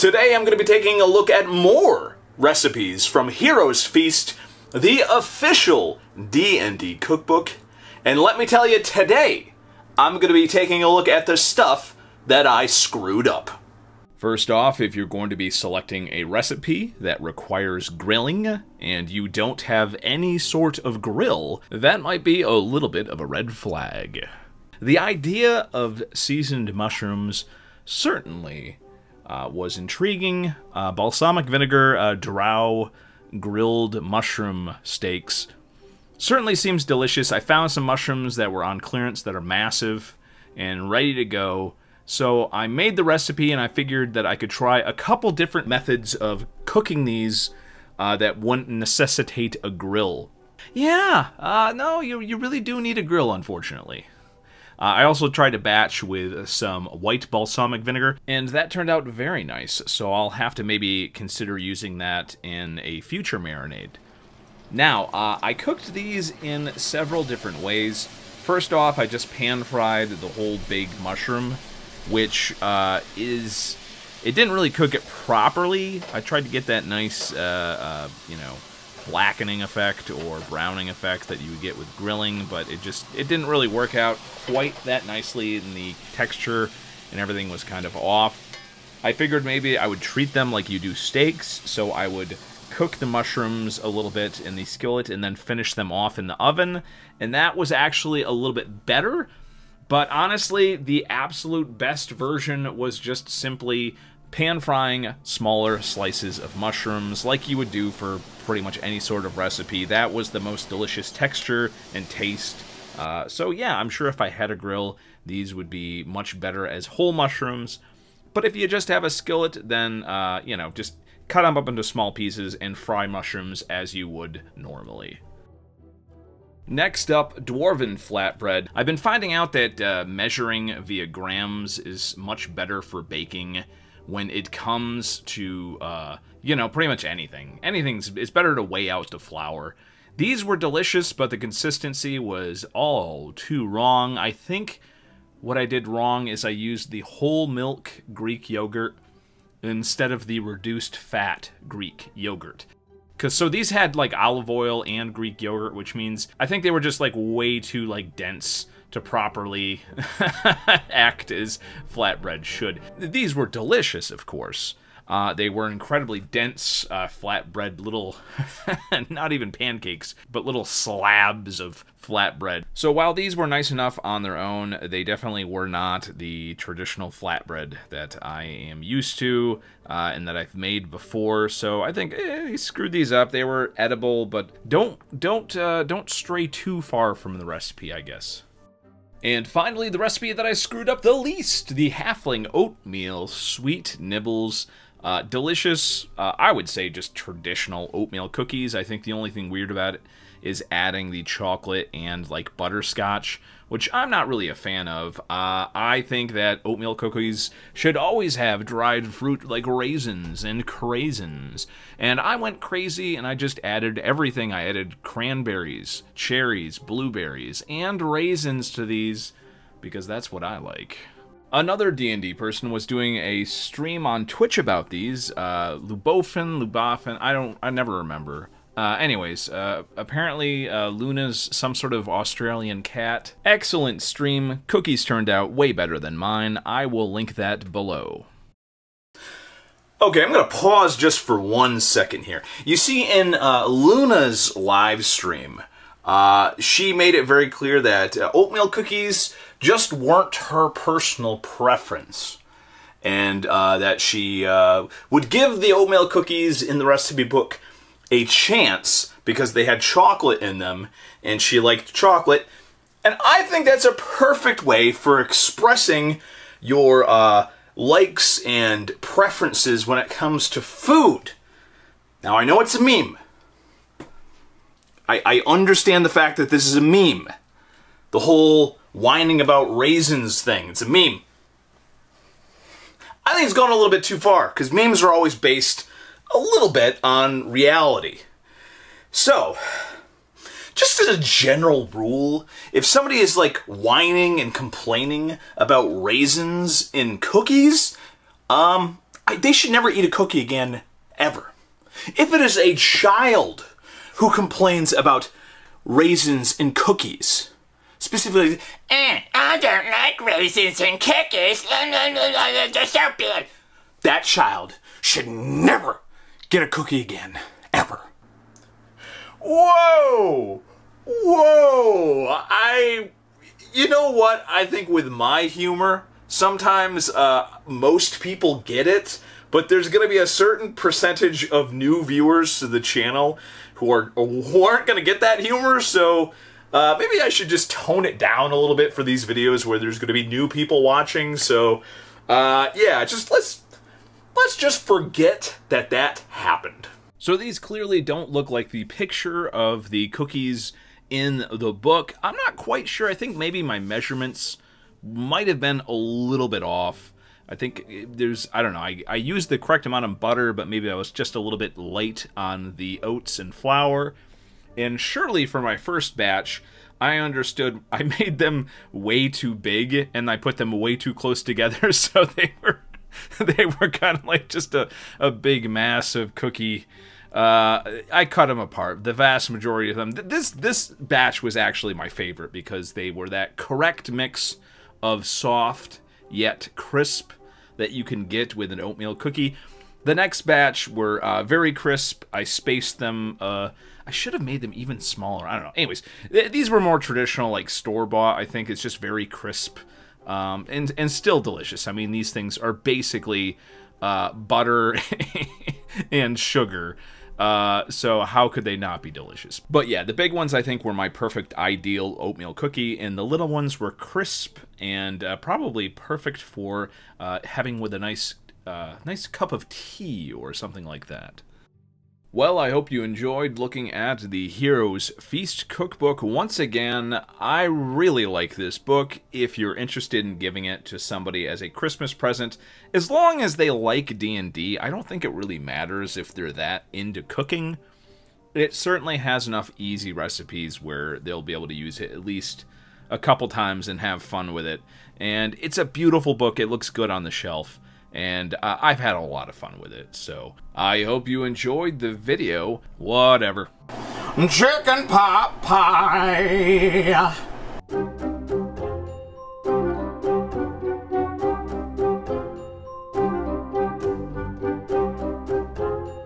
Today I'm going to be taking a look at more recipes from Heroes Feast, the official D&D cookbook. And let me tell you, today I'm going to be taking a look at the stuff that I screwed up. First off, if you're going to be selecting a recipe that requires grilling and you don't have any sort of grill, that might be a little bit of a red flag. The idea of seasoned mushrooms certainly was intriguing. Balsamic vinegar, drow, grilled mushroom steaks certainly seems delicious. I found some mushrooms that were on clearance that are massive and ready to go. So I made the recipe and I figured that I could try a couple different methods of cooking these that wouldn't necessitate a grill. Yeah, no, you really do need a grill, unfortunately. I also tried a batch with some white balsamic vinegar, and that turned out very nice, so I'll have to maybe consider using that in a future marinade. Now, I cooked these in several different ways. First off, I just pan-fried the whole big mushroom, which it didn't really cook it properly. I tried to get that nice, blackening effect or browning effect that you would get with grilling, but it didn't really work out quite that nicely, and the texture and everything was kind of off. I figured maybe I would treat them like you do steaks, so I would cook the mushrooms a little bit in the skillet and then finish them off in the oven, and that was actually a little bit better. But honestly, the absolute best version was just simply pan-frying smaller slices of mushrooms like you would do for pretty much any sort of recipe. That was the most delicious texture and taste. So yeah, I'm sure if I had a grill, these would be much better as whole mushrooms. But if you just have a skillet, then, just cut them up into small pieces and fry mushrooms as you would normally. Next up, Dwarven Flatbread. I've been finding out that measuring via grams is much better for baking when it comes to, pretty much anything. It's better to weigh out the flour. These were delicious, but the consistency was all too wrong. I think what I did wrong is I used the whole milk Greek yogurt instead of the reduced fat Greek yogurt. So these had like olive oil and Greek yogurt, which means I think they were just like way too like dense to properly act as flatbread should. These were delicious, of course. They were incredibly dense flatbread, little, not even pancakes, but little slabs of flatbread. So while these were nice enough on their own, they definitely were not the traditional flatbread that I am used to and that I've made before. So I think I screwed these up. They were edible, but don't stray too far from the recipe, I guess. And finally, the recipe that I screwed up the least, the Halfling Oatmeal Sweet Nibbles. Delicious, I would say just traditional oatmeal cookies. I think the only thing weird about it is adding the chocolate and like butterscotch, which I'm not really a fan of. I think that oatmeal cookies should always have dried fruit like raisins and craisins. And I went crazy and I just added everything. I added cranberries, cherries, blueberries, and raisins to these because that's what I like. Another D&D person was doing a stream on Twitch about these. Lubofin, I never remember. Anyways, apparently Luna's some sort of Australian cat. Excellent stream. Cookies turned out way better than mine. I will link that below. Okay, I'm going to pause just for 1 second here. You see, in Luna's live stream, she made it very clear that oatmeal cookies just weren't her personal preference, and that she would give the oatmeal cookies in the recipe book a chance because they had chocolate in them, and she liked chocolate. And I think that's a perfect way for expressing your likes and preferences when it comes to food. Now, I know it's a meme. I understand the fact that this is a meme. The whole whining about raisins thing, it's a meme. I think it's gone a little bit too far, because memes are always based a little bit on reality. So, just as a general rule, if somebody is like whining and complaining about raisins in cookies, I they should never eat a cookie again, ever. If it is a child who complains about raisins in cookies, specifically, I don't like raisins in cookies, they're so bad, that child should never get a cookie again, ever. Whoa! Whoa! You know what? I think with my humor, sometimes most people get it, but there's going to be a certain percentage of new viewers to the channel who aren't going to get that humor, so maybe I should just tone it down a little bit for these videos where there's going to be new people watching, so yeah, let's just forget that happened. So these clearly don't look like the picture of the cookies in the book. I'm not quite sure. I think maybe my measurements might have been a little bit off. I think I don't know, I used the correct amount of butter, but maybe I was just a little bit light on the oats and flour. And surely for my first batch, I understood I made them way too big, and I put them way too close together, so they were kind of like just a big mass of cookie. I cut them apart, the vast majority of them. This batch was actually my favorite because they were that correct mix of soft yet crisp that you can get with an oatmeal cookie. The next batch were very crisp. I spaced them. I should have made them even smaller. I don't know. Anyways, these were more traditional, like store-bought. I think it's just very crisp and still delicious. I mean, these things are basically butter and sugar. So how could they not be delicious? But yeah, the big ones I think were my perfect ideal oatmeal cookie, and the little ones were crisp and probably perfect for having with a nice cup of tea or something like that. Well, I hope you enjoyed looking at the Heroes Feast cookbook. Once again, I really like this book. If you're interested in giving it to somebody as a Christmas present, as long as they like D&D, I don't think it really matters if they're that into cooking. It certainly has enough easy recipes where they'll be able to use it at least a couple times and have fun with it. And it's a beautiful book. It looks good on the shelf. And I've had a lot of fun with it, so I hope you enjoyed the video. Whatever. Chicken pot pie.